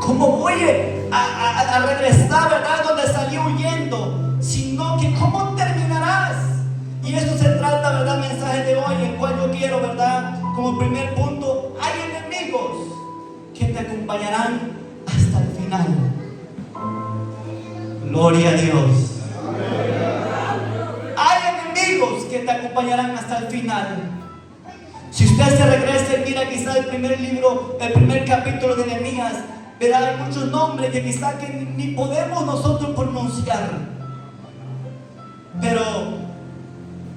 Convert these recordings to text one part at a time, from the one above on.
¿Cómo voy a regresar, verdad, donde salí huyendo? Sino que ¿cómo terminarás? Y eso se trata, verdad, el mensaje de hoy, el cual yo quiero, verdad, como primer punto. Hay enemigos que te acompañarán hasta el final. Gloria a Dios. Hay enemigos que te acompañarán hasta el final. Si usted se regresa y mira quizá el primer capítulo de Nehemías, verá hay muchos nombres que quizá que ni podemos nosotros pronunciar. Pero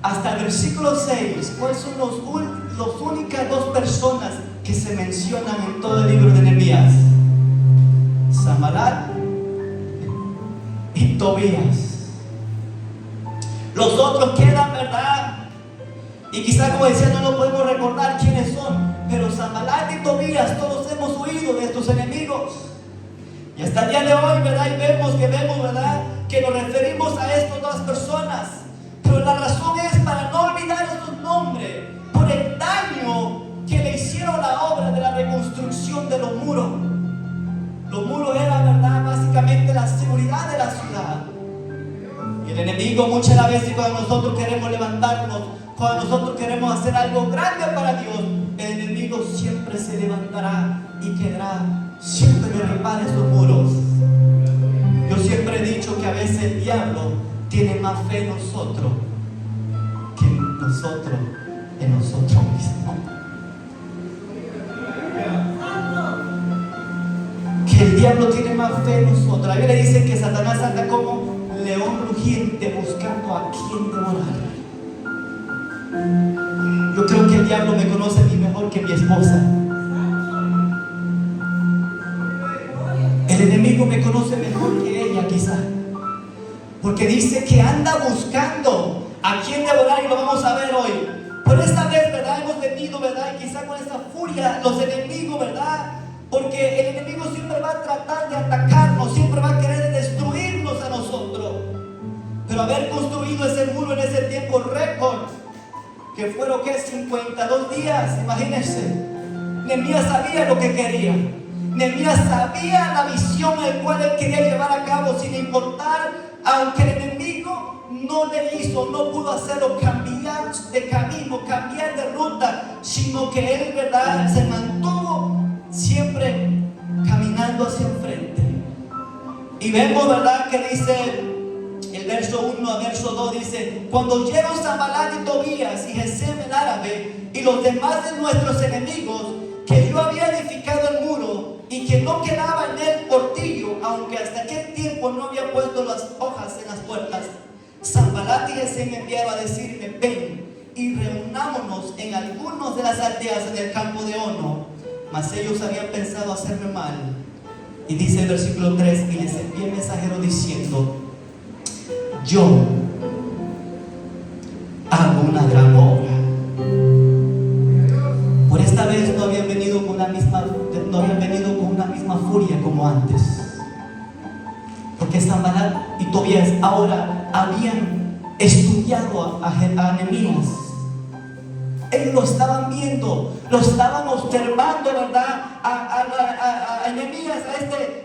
hasta el versículo 6, ¿cuáles son las únicas dos personas que se mencionan en todo el libro de Nehemías? Sanbalat y Tobías. Los otros quedan, ¿verdad? Y quizá, como decía, no lo podemos recordar quiénes son, pero Sanbalat y Tobías, todos hemos huido de estos enemigos. Y hasta el día de hoy, ¿verdad? Y vemos, ¿verdad?, que nos referimos a estas dos personas. Pero la razón es para no olvidar estos nombres, por el daño que le hicieron la obra de la reconstrucción de los muros. Los muros eran, ¿verdad?, básicamente la seguridad de la ciudad. Y el enemigo muchas veces, cuando nosotros queremos levantarnos, cuando nosotros queremos hacer algo grande para Dios, el enemigo siempre se levantará y querrá siempre derribar esos muros. Yo siempre he dicho que a veces el diablo tiene más fe en nosotros que nosotros en nosotros mismos. Que el diablo tiene más fe en nosotros. La Biblia dice que Satanás anda como león rugiente buscando a quien devorar. Yo creo que el diablo me conoce a mí mejor que mi esposa. El enemigo me conoce mejor que ella, quizá. Porque dice que anda buscando a quien devorar, y lo vamos a ver hoy. Por esta vez, ¿verdad?, hemos venido, ¿verdad?, y quizá con esa furia, los enemigos, ¿verdad? Porque el enemigo siempre va a tratar de atacarnos, siempre va a querer destruirnos a nosotros. Pero haber construido ese muro en ese tiempo récord, que fueron, ¿qué?, 52 días, imagínense. Nehemías sabía lo que quería. Nehemías sabía la visión el cual él quería llevar a cabo, sin importar, aunque el enemigo no le hizo, no pudo hacerlo cambiar de camino, cambiar de ruta, sino que él, ¿verdad?, se mantuvo siempre caminando hacia enfrente. Y vemos, ¿verdad?, que dice el verso 1 a verso 2, dice: cuando oyeron Sanbalat y Tobías y Gesem el árabe y los demás de nuestros enemigos que yo había edificado el muro y que no quedaba en él portillo, aunque hasta aquel tiempo no había puesto las hojas en las puertas, Sanbalat y Gesem me enviaron a decirme: ven y reunámonos en algunas de las aldeas en el campo de Ono. Mas ellos habían pensado hacerme mal. Y dice el versículo 3: y les envié mensajero diciendo: yo hago una gran obra. Por esta vez no habían venido con una misma furia como antes, porque Sanbalat y Tobías ahora habían estudiado a Nehemías. Ellos lo estaban viendo, lo estaban observando, ¿verdad?, a Nehemías,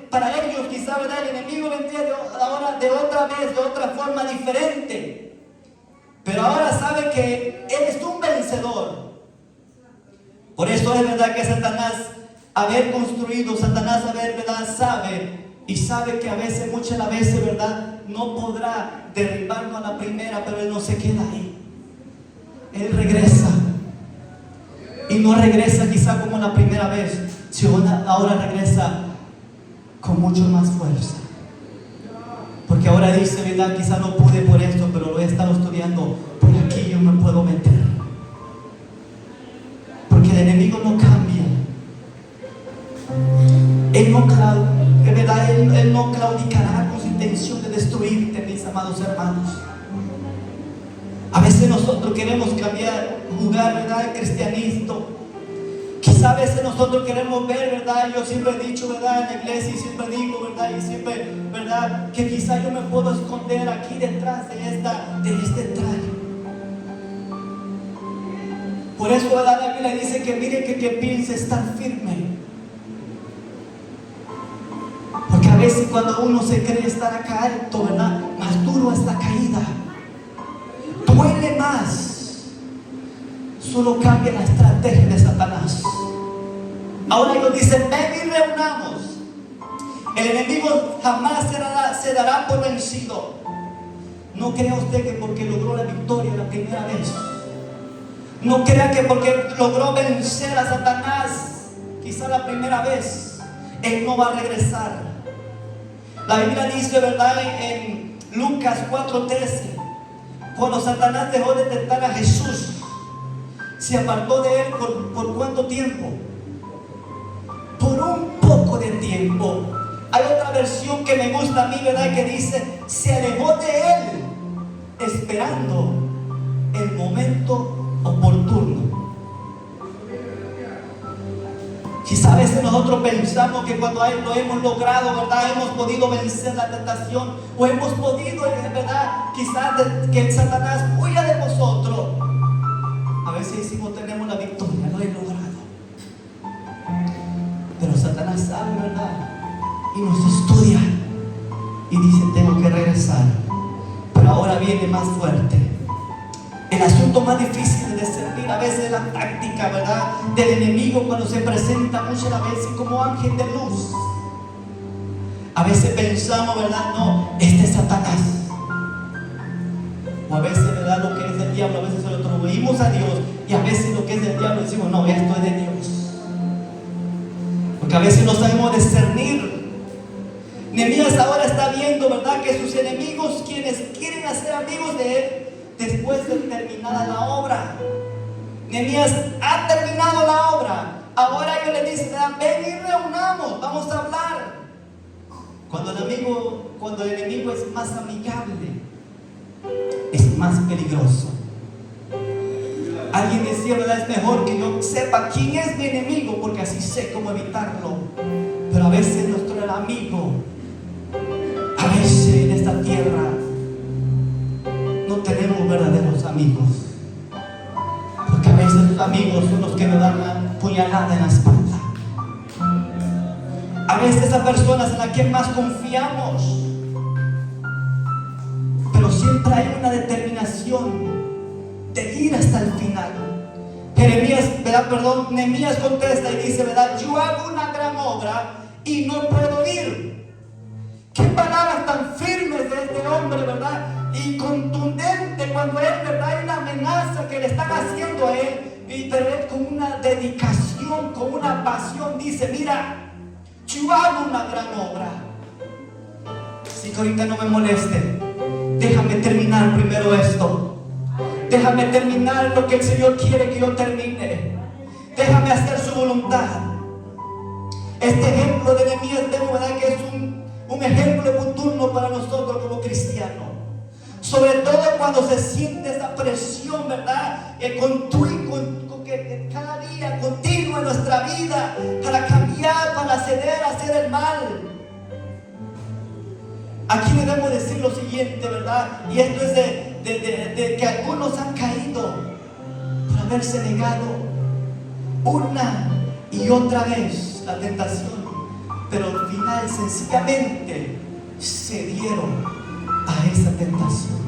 para ellos quizá, ¿verdad?, el enemigo vendría ahora de otra vez, de otra forma diferente. Pero ahora sabe que él es un vencedor. Por eso es verdad que Satanás, ¿verdad?, sabe que a veces, muchas las veces, ¿verdad?, no podrá derribarnos a la primera, pero él no se queda ahí. Él regresa. Y no regresa quizá como la primera vez, sino ahora regresa con mucho más fuerza. Porque ahora dice, ¿verdad?, quizá no pude por esto, pero lo he estado estudiando, por aquí yo me puedo meter. Porque el enemigo no cambia. Él no claudicará con su intención de destruirte, mis amados hermanos. A veces nosotros queremos cambiar, jugar, ¿verdad?, el cristianismo. Quizá a veces nosotros queremos ver, ¿verdad? Yo siempre he dicho, ¿verdad?, en la iglesia, y siempre digo, ¿verdad?, y siempre, ¿verdad?, que quizá yo me puedo esconder aquí detrás de este traje. Por eso, ¿verdad?, la Biblia dice que mire que piense estar firme. veces cuando uno se cree estar acá alto, ¿verdad? Más duro es la caída. Duele más. Solo cambia la estrategia de Satanás. Ahora ellos dicen: ven y reunamos. El enemigo jamás se dará por vencido. No crea usted que porque logró la victoria la primera vez, no crea que porque logró vencer a Satanás quizá la primera vez, él no va a regresar. La Biblia dice, ¿verdad?, en Lucas 4:13, cuando Satanás dejó de tentar a Jesús, se apartó de él ¿por cuánto tiempo? Por un poco de tiempo. Hay otra versión que me gusta a mí, ¿verdad?, que dice: se alejó de él esperando el momento oportuno. Quizá a veces nosotros pensamos que cuando lo hemos logrado, ¿verdad?, hemos podido vencer la tentación, o hemos podido, ¿verdad?, quizás que Satanás huya de nosotros. A veces decimos: tenemos la victoria, lo he logrado. Pero Satanás sabe, ¿verdad?, y nos estudia y dice: tengo que regresar. Pero ahora viene más fuerte. El asunto más difícil de discernir a veces es la táctica, ¿verdad?, del enemigo cuando se presenta muchas veces como ángel de luz. A veces pensamos, ¿verdad?, no, este es Satanás. O a veces, ¿verdad?, lo que es del diablo, a veces se lo atribuimos a Dios, y a veces lo que es del diablo decimos: no, esto es de Dios. Porque a veces no sabemos discernir. Nehemías ahora está viendo, ¿verdad?, que sus enemigos, quienes quieren hacer amigos de él, después de terminada la obra. Nehemías ha terminado la obra. Ahora ellos le dicen: ven y reunamos, vamos a hablar. Cuando el enemigo es más amigable, es más peligroso. Alguien decía, ¿verdad?, es mejor que yo sepa quién es mi enemigo, porque así sé cómo evitarlo. Pero a veces nuestro amigo, a veces en esta tierra no tenemos verdaderos amigos, porque a veces los amigos son los que nos dan la puñalada en la espalda. A veces esas personas en las que más confiamos, pero siempre hay una determinación de ir hasta el final. Nehemías contesta y dice, ¿verdad?, yo hago una gran obra y no puedo ir. Qué palabras tan firmes de este hombre, ¿verdad?, y contundente cuando él, ¿verdad?, hay una amenaza que le están haciendo a él, pero él con una dedicación, con una pasión dice: mira, yo hago una gran obra. Así que ahorita no me moleste, déjame terminar primero esto. Déjame terminar lo que el Señor quiere que yo termine. Déjame hacer su voluntad. Este ejemplo de Nehemías, ¿verdad?, que es un ejemplo oportuno para nosotros como cristianos. Sobre todo cuando se siente esa presión, ¿verdad?, que cada día continua en nuestra vida para cambiar, para ceder, hacer el mal. Aquí debemos decir lo siguiente, ¿verdad? Y esto es de que algunos han caído por haberse negado una y otra vez la tentación, pero al final sencillamente cedieron a esa tentación.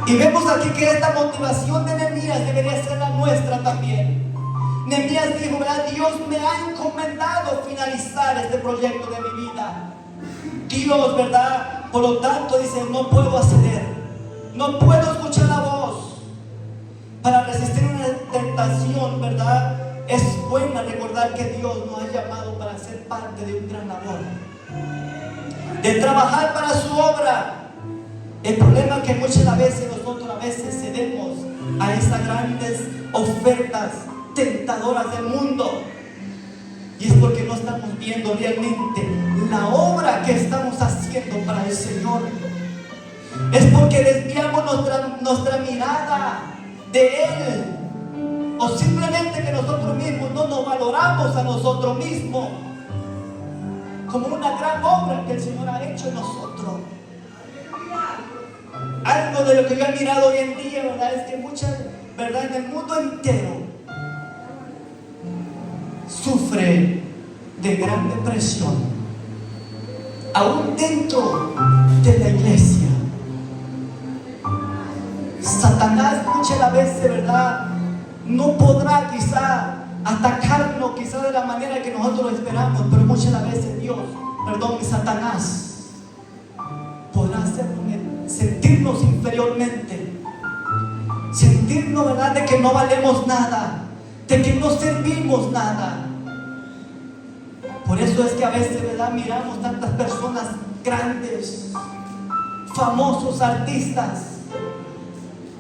Y vemos aquí que esta motivación de Nehemías debería ser la nuestra también. Nehemías dijo, ¿verdad?, Dios me ha encomendado finalizar este proyecto de mi vida. Dios, ¿verdad?, por lo tanto dice, no puedo acceder, no puedo escuchar la voz. Para resistir una tentación, ¿verdad?, es bueno recordar que Dios nos ha llamado para ser parte de un gran labor, de trabajar para su obra. El problema es que muchas veces nosotros cedemos a esas grandes ofertas tentadoras del mundo, y es porque no estamos viendo realmente la obra que estamos haciendo para el Señor. Es porque desviamos nuestra mirada de Él, o simplemente que nosotros mismos no nos valoramos a nosotros mismos como una gran obra que el Señor ha hecho en nosotros. Algo de lo que yo he mirado hoy en día, ¿verdad?, es que muchas, ¿verdad?, en el mundo entero sufre de gran depresión aún dentro de la iglesia. Satanás muchas las veces, ¿verdad?, no podrá quizá atacarnos quizá de la manera que nosotros lo esperamos, pero muchas las veces Satanás podrá hacernos sentirnos inferiormente, sentirnos, ¿verdad?, de que no valemos nada, de que no servimos nada. Por eso es que a veces, ¿verdad?, miramos tantas personas grandes, famosos artistas,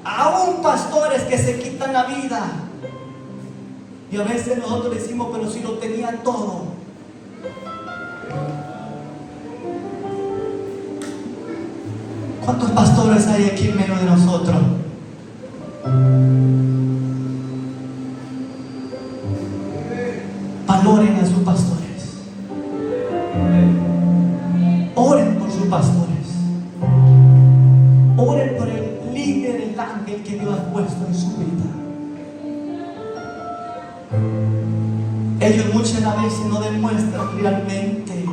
aún pastores que se quitan la vida. Y a veces nosotros decimos, pero si lo tenían todo. ¿Cuántos pastores hay aquí en medio de nosotros? Valoren a sus pastores. Oren por sus pastores. Oren por el líder, el ángel que Dios ha puesto en su vida. Ellos muchas veces no demuestran realmente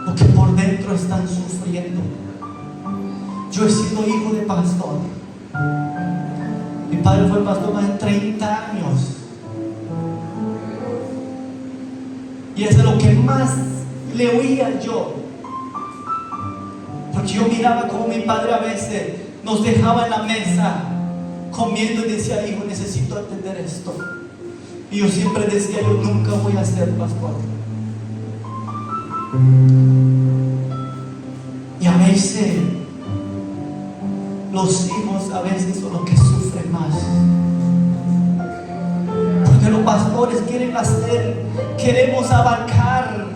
lo que por dentro están sufriendo. Yo he sido hijo de pastor. Mi padre fue pastor más de 30 años. Y eso es lo que más le oía yo. Porque yo miraba como mi padre a veces nos dejaba en la mesa comiendo y decía, hijo, necesito entender esto. Y yo siempre decía, yo nunca voy a ser pastor. Y a veces los hijos a veces son los que sufren más. Porque los pastores quieren hacer, queremos abarcar,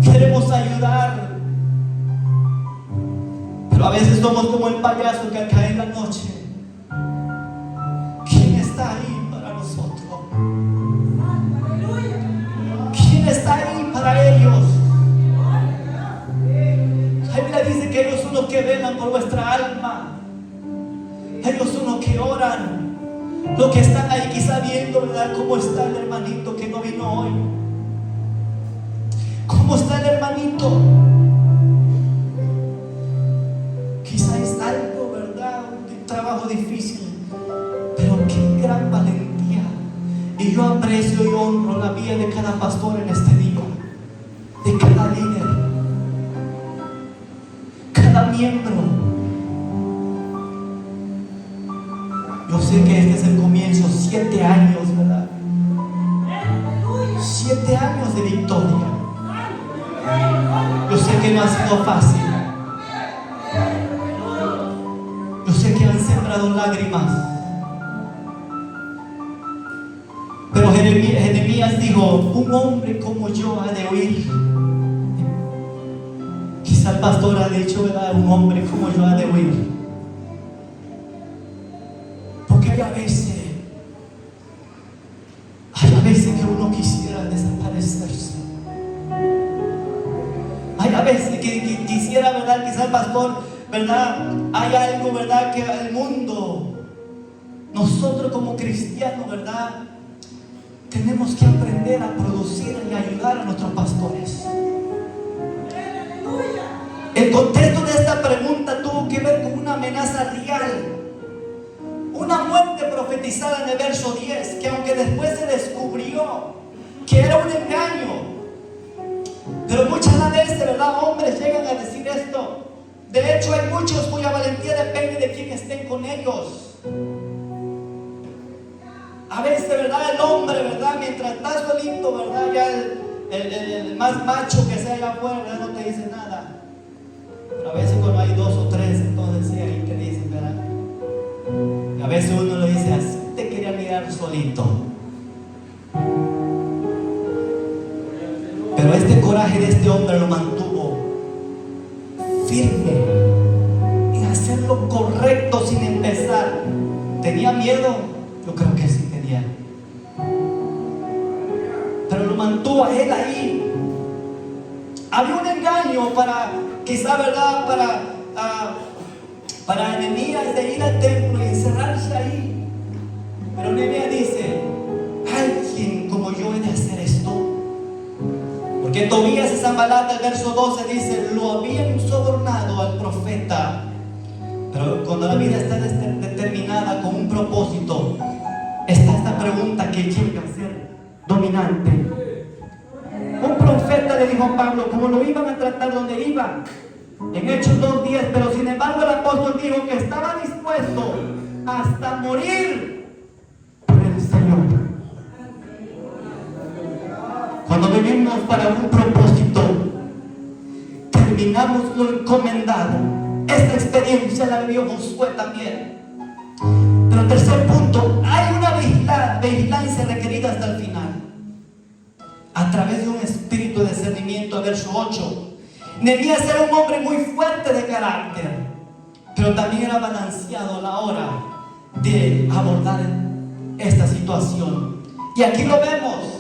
queremos ayudar. Pero a veces somos como el payaso que al caer en la noche, ¿quién está ahí para nosotros? ¿Quién está ahí para ellos? La Biblia dice que ellos son los que velan por vuestra alma. Ellos son los que oran, los que están ahí quizá viendo, ¿verdad?, cómo está el hermanito que no vino hoy. ¿Cómo está el hermanito? Quizá es algo, ¿verdad?, un trabajo difícil, pero qué gran valentía. Y yo aprecio y honro la vida de cada pastor en este día, de cada líder, cada miembro. Yo sé que este es el comienzo, 7 años, ¿verdad? 7 años de victoria. Yo sé que no ha sido fácil. Yo sé que han sembrado lágrimas. Pero Jeremías dijo, un hombre como yo ha de oír. Quizá el pastor ha dicho, ¿verdad?, un hombre como yo ha de oír. Porque hay a veces que uno quisiera desaparecerse. Hay a veces que quisiera, ¿verdad?, quizá el pastor, ¿verdad?, hay algo, ¿verdad?, que el mundo, nosotros como cristianos, ¿verdad?, tenemos que aprender a producir y ayudar a nuestros pastores. El contexto de esta pregunta tuvo que ver con una amenaza real, una muerte profetizada en el verso 10, que aunque después se descubrió que era un engaño, pero muchas veces, ¿verdad?, hombres llegan a decir esto. De hecho, hay muchos cuya valentía depende de quién estén con ellos. A veces, ¿verdad?, el hombre, ¿verdad?, mientras está solito, ¿verdad?, ya el más macho que sea allá afuera, ¿verdad?, no te dice nada. Pero a veces cuando hay 2 o 3, entonces sí, ahí te dicen, ¿verdad? Y a veces uno le dice, así te quería mirar solito. Pero este coraje de este hombre lo mantuvo firme en hacer lo correcto sin empezar. ¿Tenía miedo? Yo creo que sí tenía. Pero lo mantuvo a él ahí. Había un engaño para, quizá, ¿verdad?, para Nehemías de ir al templo y encerrarse ahí. Pero Nehemías dice, alguien como yo he de hacer esto. Porque Tobías y Sanbalat, el verso 12 dice, lo habían sobornado al profeta. Pero cuando la vida está determinada con un propósito, está esta pregunta que llega a ser dominante. Un profeta le dijo a Pablo, como lo iban a tratar donde iban, en Hechos 2:10, pero sin embargo el apóstol dijo que estaba dispuesto hasta morir por el Señor. Cuando venimos para un propósito, terminamos lo encomendado. Esta experiencia la vivió Josué también. Pero tercer punto, hay una vigilancia requerida hasta el final. A través de un espíritu de discernimiento, verso 8. Nehemías era un hombre muy fuerte de carácter, pero también era balanceado a la hora de abordar esta situación. Y aquí lo vemos,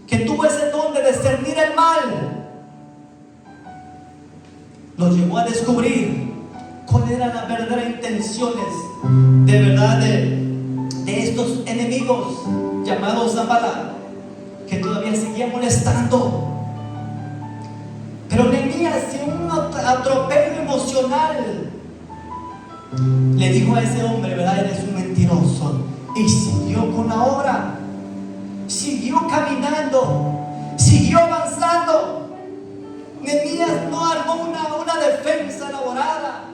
que tuvo ese don de discernir el mal. Lo llevó a descubrir cuáles eran las verdaderas intenciones de verdad de estos enemigos llamados Sanbalat, que todavía seguían molestando. Pero Nehemías, sin un atropello emocional, le dijo a ese hombre, ¿verdad? Eres un mentiroso. Y siguió con la obra, siguió caminando, siguió avanzando. Nehemías no armó una defensa elaborada.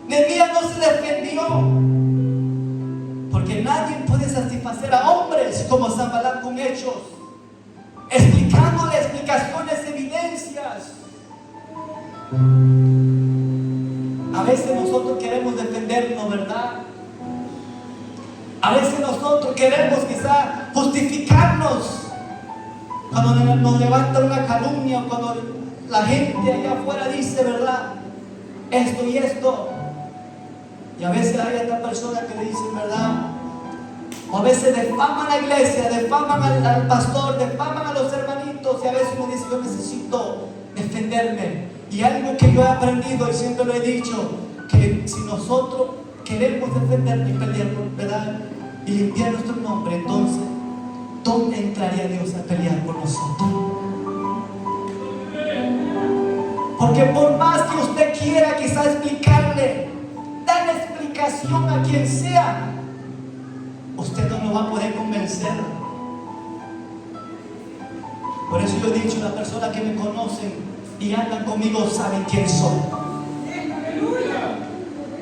Nehemías no se defendió, porque nadie puede satisfacer a hombres como Sanbalat con hechos, explicándole explicaciones, evidencias. A veces nosotros queremos defendernos, ¿verdad? A veces nosotros queremos quizá justificarnos cuando nos levanta una calumnia, cuando la gente allá afuera dice, ¿verdad? Esto y esto. Y a veces hay otras personas que le dicen, ¿verdad? O a veces defaman a la iglesia, defaman al pastor, defaman a los hermanitos. Y a veces uno dice, yo necesito defenderme. Y algo que yo he aprendido y siempre lo he dicho, que si nosotros queremos defendernos y pelear, ¿verdad? Y limpiar nuestro nombre, entonces, ¿dónde entraría Dios a pelear por nosotros? Porque por más que usted quiera quizás explicarle, dar explicación a quien sea, usted no lo va a poder convencer. Por eso yo he dicho, las personas que me conocen y andan conmigo saben quién soy.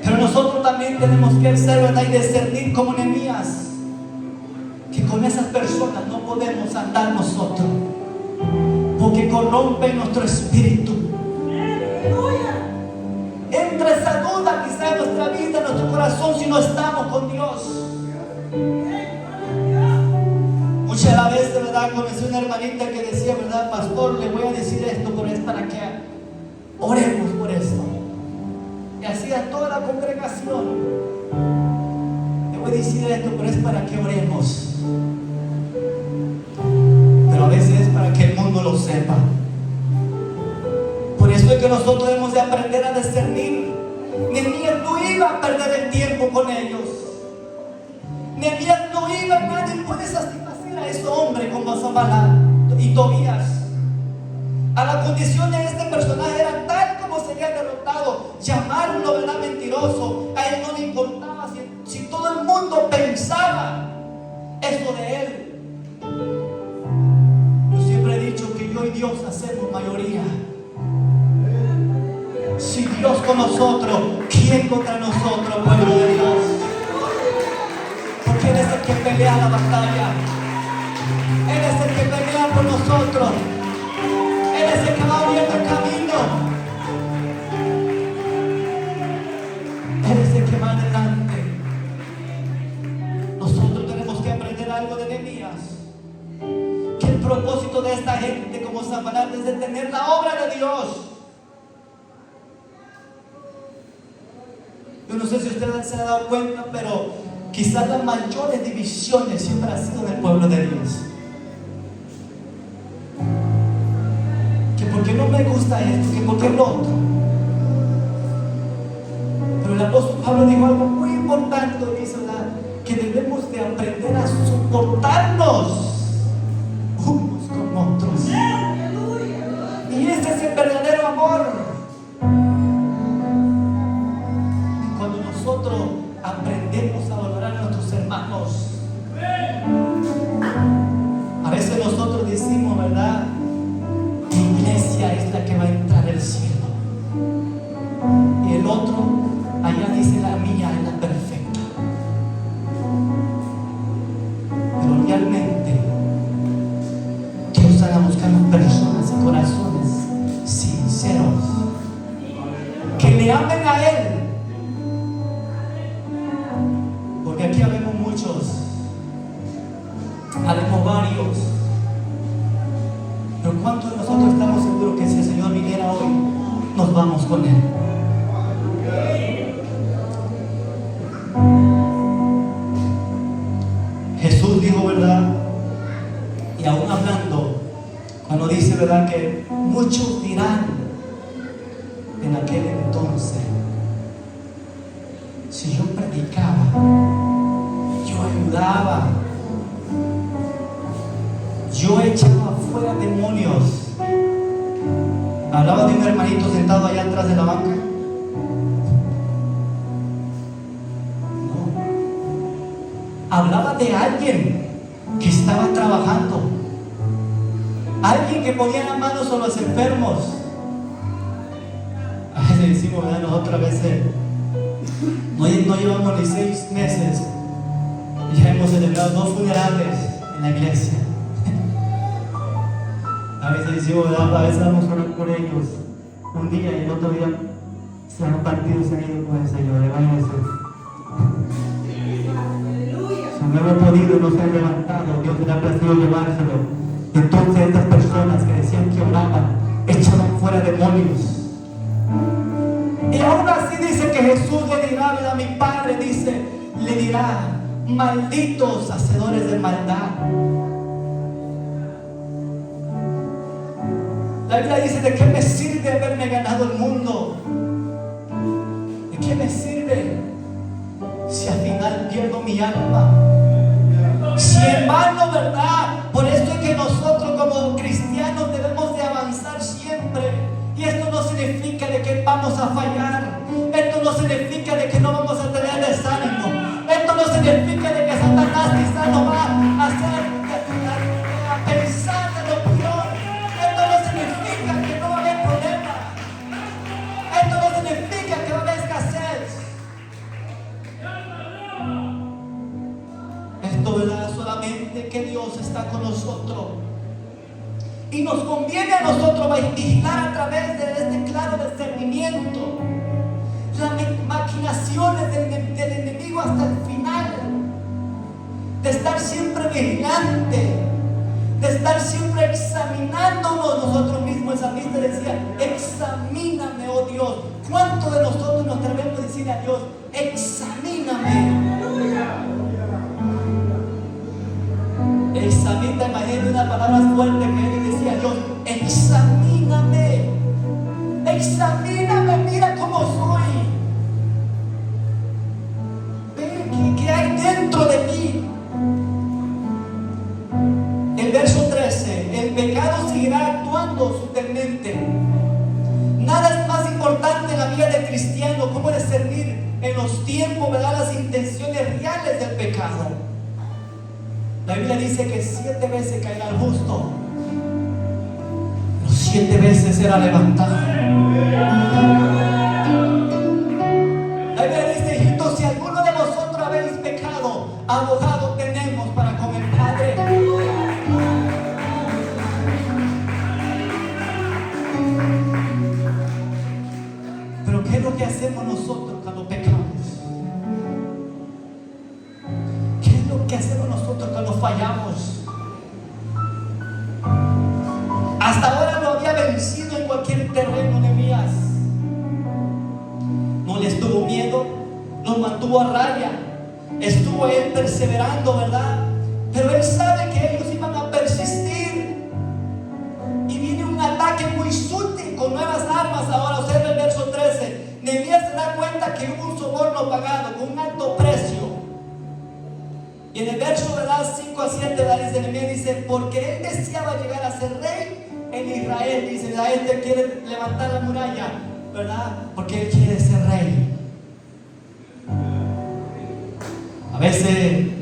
Pero nosotros también tenemos que ser, ¿verdad? Y discernir como Nehemías, que con esas personas no podemos andar nosotros, porque corrompen nuestro espíritu. Entra esa duda quizá en nuestra vida, en nuestro corazón, si no estamos con Dios. Muchas la veces, ¿verdad? Conocí una hermanita que decía, ¿verdad? Pastor, le voy a decir esto, pero es para que oremos por esto. Y así a toda la congregación. Le voy a decir esto, pero es para que oremos. Pero a veces es para que el mundo lo sepa. Por eso es que nosotros debemos de aprender a discernir. Nehemías no iba a perder el tiempo con ellos. Nehemías no iba, nadie puede satisfacer a ese hombre como Sanbalat y Tobías. A la condición de este personaje era tal como se había derrotado. Llamarlo, ¿verdad? Mentiroso. A él no le importaba si todo el mundo pensaba eso de él. Yo siempre he dicho que yo y Dios hacemos mayoría. Si Dios con nosotros, ¿quién contra nosotros, pueblo de Dios? Porque Él es el que pelea la batalla. Él es el que pelea por nosotros. Él es el que va abriendo el camino. Él es el que va adelante. Nosotros tenemos que aprender algo de Nehemías. Que el propósito de esta gente como Sanbalat es detener la obra de Dios. Yo no sé si ustedes se han dado cuenta, pero quizás las mayores divisiones siempre han sido en el pueblo de Dios. Que porque no me gusta esto, que porque lo otro. Pero el apóstol Pablo dijo algo muy importante, dice, ¿verdad? Que debemos de aprender a soportarnos unos mundialmente, Dios anda buscando personas y corazones sinceros que le amen a Él. Porque aquí habemos muchos, habemos varios, pero ¿cuántos de nosotros estamos seguros que si el Señor viniera hoy, nos vamos con Él? Jesús dijo, ¿verdad? Y aún hablando, cuando dice, ¿verdad?, que muchos dirán en aquel entonces: si yo predicaba, yo ayudaba, yo echaba fuera demonios. Hablaba de un hermanito sentado allá atrás de la banca. No. Hablaba de alguien que estaba trabajando, alguien que ponía las manos a los enfermos. A veces decimos, ¿verdad?, nosotros a veces no llevamos ni 6 meses y ya hemos celebrado 2 funerales en la iglesia. A veces decimos, ¿verdad?, a veces vamos a orar por ellos un día y el otro día se han partido, se han ido con el Señor. Si no hemos podido, no se han levantado, Dios le ha placido llevárselo. Entonces estas personas que decían que oraban, echaban fuera demonios. Y aún así dice que Jesús le dirá, ¿verdad?, mi Padre dice, le dirá: malditos hacedores de maldad. La Biblia dice: ¿de qué me sirve haberme ganado el mundo? ¿De qué me sirve si al final pierdo mi alma? Si en vano, ¿verdad? Por esto es que nosotros como cristianos debemos de avanzar siempre. Y esto no significa de que vamos a fallar. Esto no significa de que no vamos a tener desánimo. Esto no significa de que Satanás quizá no va a hacer a pensar de lo peor. Esto no significa que no va a haber problemas. Esto no significa que va a haber escasez. Esto, ¿verdad?, solamente que Dios está con nosotros. Y nos conviene a nosotros vigilar a través de este claro discernimiento las maquinaciones del enemigo hasta el final, de estar siempre vigilante, de estar siempre examinándonos nosotros mismos. El salmista decía: examíname, oh Dios. ¿Cuántos de nosotros nos atrevemos a decirle a Dios: examíname? Examina, imagínate unas palabras fuertes que él decía: Dios, examíname, examíname, mira cómo soy, ve qué hay dentro de mí. El verso 13: el pecado seguirá actuando sutilmente. Nada es más importante en la vida del cristiano como discernir en los tiempos, ¿verdad?, las intenciones reales del pecado. La Biblia dice que 7 veces caerá el justo, pero 7 veces será levantado. La Biblia dice: hijitos, si alguno de vosotros habéis pecado, abogado tenemos para con el Padre. Pero ¿qué es lo que hacemos nosotros cuando pecamos? ¿Qué hacemos nosotros cuando fallamos? Hasta ahora lo había vencido en cualquier terreno, Nehemías. No les tuvo miedo, los mantuvo a raya. Estuvo él perseverando, ¿verdad? Pero él sabe que ellos iban a persistir. Y viene un ataque muy sutil con nuevas armas. Ahora observa el verso 13. Nehemías se da cuenta que hubo un soborno pagado con un alto precio. Y en el verso, ¿verdad?, 5 a 7, ¿verdad?, dice Nehemías, dice: porque él deseaba llegar a ser rey en Israel. Dice: Israel quiere levantar la muralla, ¿verdad?, porque él quiere ser rey. A veces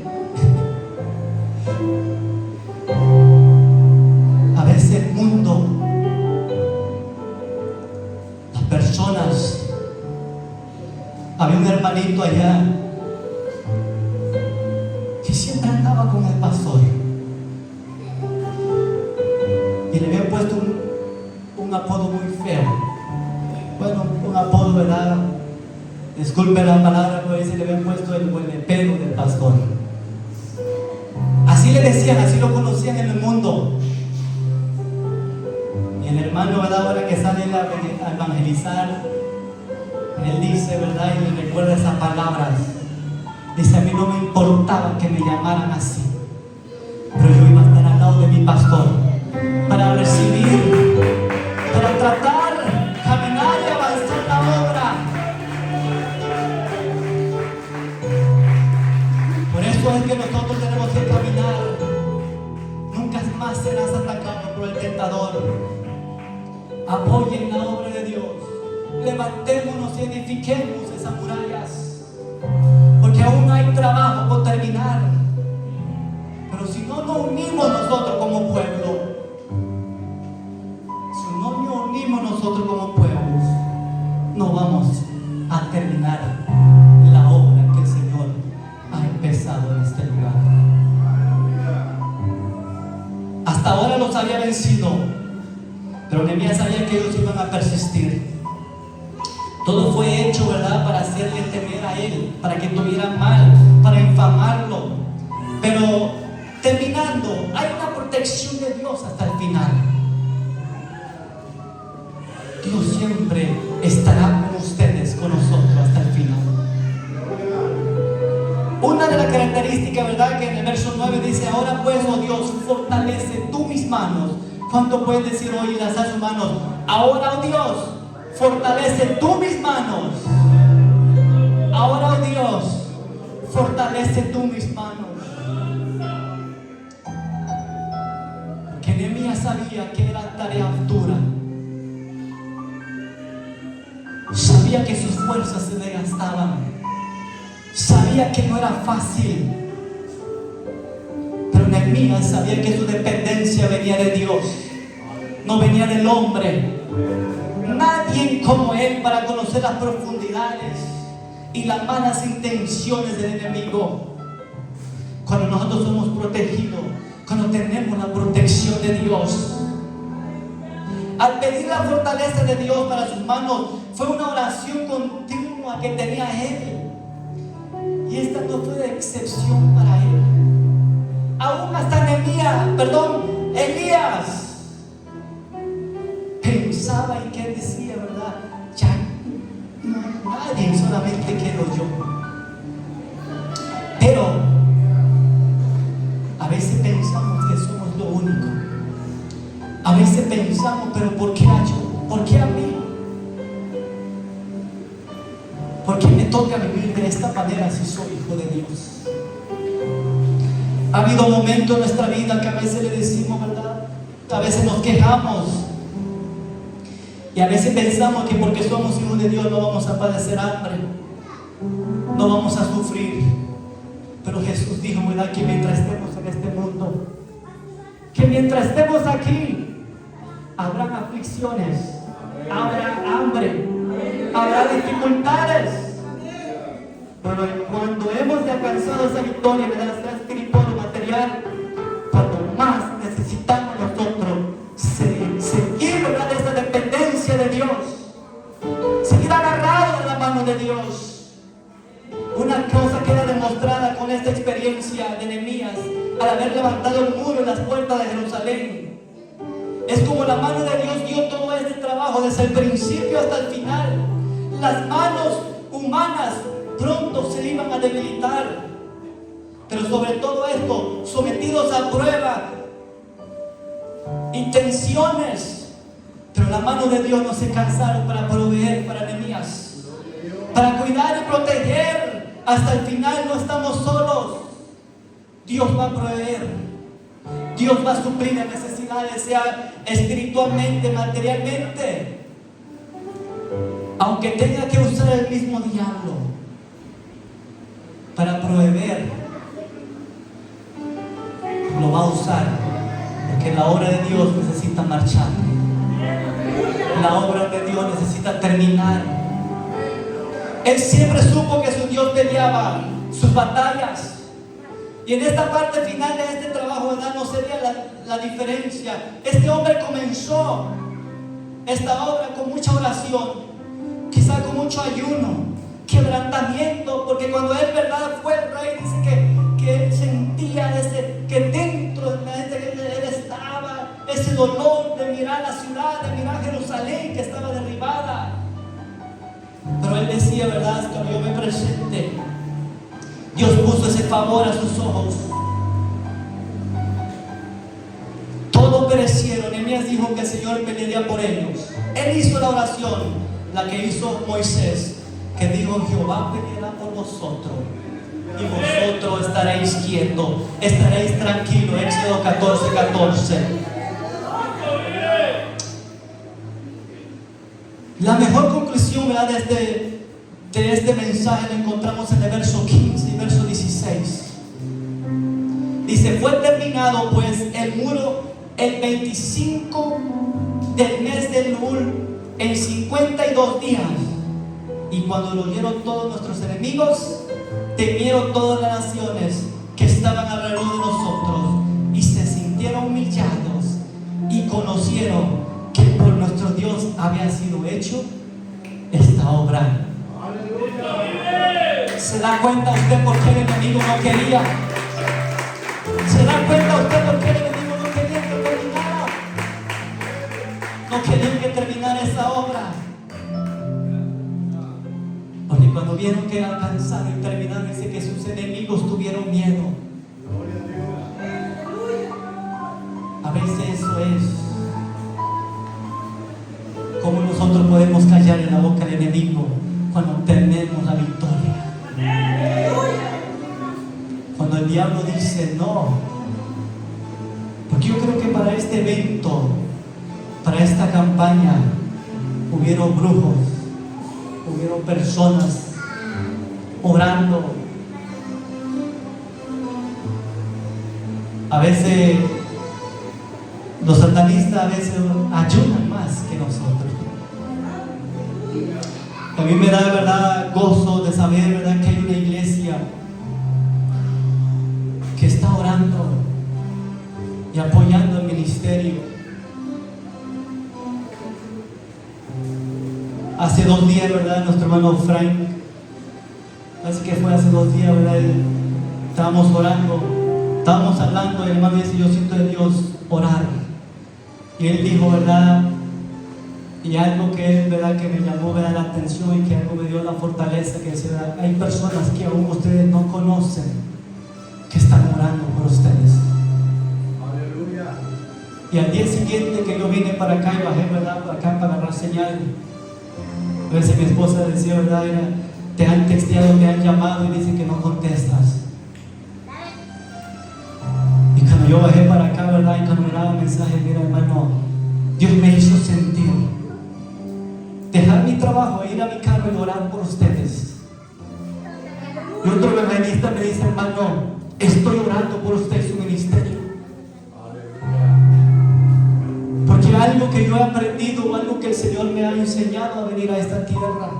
el mundo, las personas. Había un hermanito allá que siempre andaba con el pastor. y le habían puesto un apodo muy feo. Bueno, un apodo, ¿verdad? Disculpe la palabra, pero se le habían puesto el huelepero del pastor. Así le decían, así lo conocían en el mundo. Y el hermano, ¿verdad? Ahora que sale a evangelizar, él dice, ¿verdad? Y le recuerda esas palabras. Dice: a mí no me importaba que me llamaran así, pero yo iba a estar al lado de mi pastor para recibir, para tratar, caminar y avanzar la obra. Por eso es que nosotros tenemos que caminar. Nunca más serás atacado por el tentador. Apoyen la obra de Dios. Levantémonos y edifiquemos esas murallas, porque aún hay trabajo por terminar. Pero si no nos unimos nosotros como pueblo, si no nos unimos nosotros como pueblos, no vamos a terminar la obra que el Señor ha empezado en este lugar. Hasta ahora los había vencido, pero Nehemías sabía que ellos iban a persistir. Todo fue hecho, ¿verdad?, para hacerle temer a él, para que tuviera mal, para infamarlo. Pero terminando, hay una protección de Dios hasta el final. Dios siempre estará con ustedes, con nosotros hasta el final. Una de las características, ¿verdad?, que en el verso 9 dice: ahora pues, oh Dios, fortalece tú mis manos. ¿Cuánto puedes decir hoy y lanzar sus manos? Ahora, oh Dios, fortalece tú mis manos. Ahora, oh Dios, fortalece tú mis manos. Que Nehemías sabía que era tarea dura. Sabía que sus fuerzas se desgastaban. Sabía que no era fácil. Pero Nehemías sabía que su dependencia venía de Dios, no venía del hombre. Nadie como él para conocer las profundidades y las malas intenciones del enemigo. Cuando nosotros somos protegidos, cuando tenemos la protección de Dios, al pedir la fortaleza de Dios para sus manos, fue una oración continua que tenía él. Y esta no fue de excepción para él. Aún hasta Elías pensaba y que decía, ¿verdad? Ya no hay nadie, solamente quedo yo. Pero a veces pensamos que somos lo único. A veces pensamos, pero ¿por qué a yo? ¿Por qué a mí? ¿Por qué me toca vivir de esta manera si soy hijo de Dios? Ha habido momentos en nuestra vida que a veces le decimos, ¿verdad? A veces nos quejamos. Y a veces pensamos que porque somos hijos de Dios no vamos a padecer hambre, no vamos a sufrir. Pero Jesús dijo, ¿verdad?, que mientras estemos en este mundo, que mientras estemos aquí, habrán aflicciones, habrá hambre, habrá dificultades. Pero cuando hemos alcanzado esa victoria, ¿verdad?, sea espiritual o material, cuando más necesitamos nosotros seguir, ¿verdad?, de esa dependencia de Dios, seguir agarrados de la mano de Dios. Una cosa queda demostrada con esta experiencia de Nehemías al haber levantado el muro en las puertas de Jerusalén. Es como la mano de Dios dio todo este trabajo desde el principio hasta el final. Las manos humanas pronto se iban a debilitar, pero sobre todo esto, sometidos a prueba, intenciones, pero la mano de Dios no se cansaron para proveer para Nehemías, para cuidar y proteger. Hasta el final no estamos solos. Dios va a proveer, Dios va a suplir las necesidades, sea espiritualmente, materialmente. Aunque tenga que usar el mismo diablo para proveer, lo va a usar, porque la obra de Dios necesita marchar, la obra de Dios necesita terminar. Él siempre supo que su Dios peleaba sus batallas, y en esta parte final de este trabajo, ¿verdad?, no sería la la diferencia. Este hombre comenzó esta obra con mucha oración, quizá con mucho ayuno, quebrantamiento, porque cuando él, verdad, fue el rey, dice que él sentía que dentro de él estaba ese dolor de mirar la ciudad, de mirar Jerusalén que estaba derribada. Pero él decía, verdad, cuando yo me presente, Dios puso ese favor a sus ojos. Todos perecieron. Nehemías dijo que el Señor pelearía por ellos. Él hizo la oración, la que hizo Moisés, que dijo: Jehová peleará por vosotros y vosotros estaréis quietos, estaréis tranquilos. Éxodo 14:14. La mejor conclusión, ¿verdad?, de este mensaje la encontramos en el verso 15 y verso 16. Dice: fue terminado pues el muro el 25 del mes de Elul, en 52 días. Y cuando lo oyeron todos nuestros enemigos, temieron todas las naciones que estaban alrededor de nosotros, y se sintieron humillados y conocieron que por nuestro Dios había sido hecho esta obra. ¿Se da cuenta usted por qué el enemigo no quería? ¿Se da cuenta usted por qué el enemigo no quería que terminara? No quería que terminara esa obra. Porque cuando vieron que alcanzaron y terminaron, dice que sus enemigos tuvieron miedo. A veces eso es como nosotros podemos callar en la boca del enemigo cuando tenemos la victoria. Cuando el diablo dice no. Porque yo creo que para este evento, para esta campaña, hubieron brujos, hubieron personas orando. A veces los satanistas ayunan más que nosotros. A mí me da de verdad gozo de saber, verdad, que hay una iglesia que está orando y apoyando el ministerio. Hace 2 días, verdad, nuestro hermano Frank, así que fue hace 2 días, verdad, estábamos orando, estábamos hablando, y el hermano dice: yo siento de Dios orar. Y él dijo, verdad, y algo que es, verdad, que me llamó, verdad, la atención, y que algo me dio la fortaleza, que decía, verdad, hay personas que aún ustedes no conocen, que están orando por ustedes. Aleluya. Y al día siguiente que yo vine para acá y bajé, verdad, para acá para agarrar señal, a veces mi esposa decía, verdad, te han texteado, te han llamado y dicen que no contestas. Y cuando yo bajé para acá, verdad, y cuando miraba el mensaje, mira, hermano, Dios me hizo sentir dejar mi trabajo e ir a mi carro y orar por ustedes. Y otro evangelista me dice, hermano, estoy orando por usted y su ministerio. Porque algo que yo he aprendido, algo que el Señor me ha enseñado a venir a esta tierra.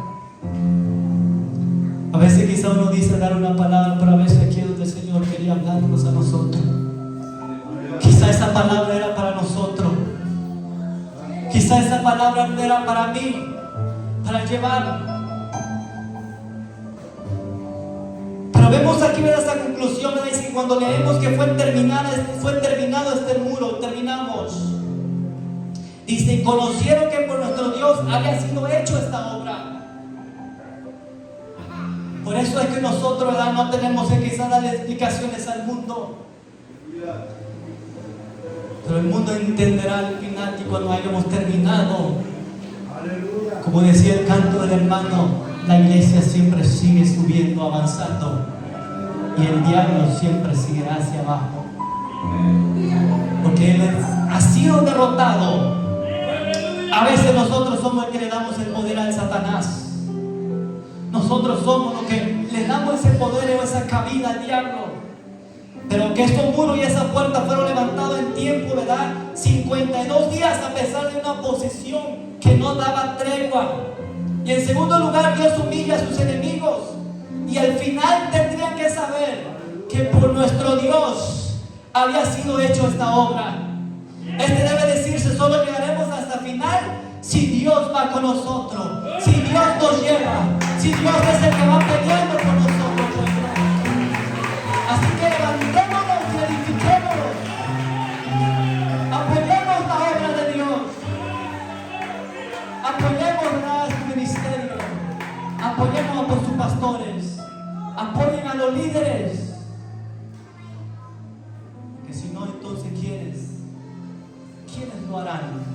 A veces quizá uno dice dar una palabra, pero a veces aquí es donde el Señor quería hablarnos a nosotros. Quizá esa palabra era para nosotros. Quizá esa palabra no era para mí, para llevar. Pero vemos aquí esa conclusión, me dice, cuando leemos que fue terminado este muro, terminamos. Dice, y conocieron que por nuestro Dios había sido hecho esta obra. Por eso es que nosotros, ¿verdad?, no tenemos que quizás darle explicaciones al mundo. Pero el mundo entenderá al final que cuando hayamos terminado, como decía el canto del hermano, la iglesia siempre sigue subiendo, avanzando, y el diablo siempre seguirá hacia abajo, porque él ha sido derrotado. A veces nosotros somos el que le damos el poder al Satanás. Nosotros somos los que le damos ese poder o esa cabida al diablo. Pero que esos muros y esas puertas fueron levantados en tiempo, ¿verdad? 52 días, a pesar de una oposición que no daba tregua. Y en segundo lugar, Dios humilla a sus enemigos. Y al final tendrían que saber que por nuestro Dios había sido hecho esta obra. Este debe decirse: solo llegaremos hasta el final si Dios va con nosotros, si Dios nos lleva, si Dios es el que va peleando con nosotros. Así que levantémonos y edifiquémonos. Apoyemos la obra de Dios. Apoyemos a su ministerio. Apoyemos a sus pastores. Apoyen a los líderes. Que si no, entonces ¿quiénes lo harán?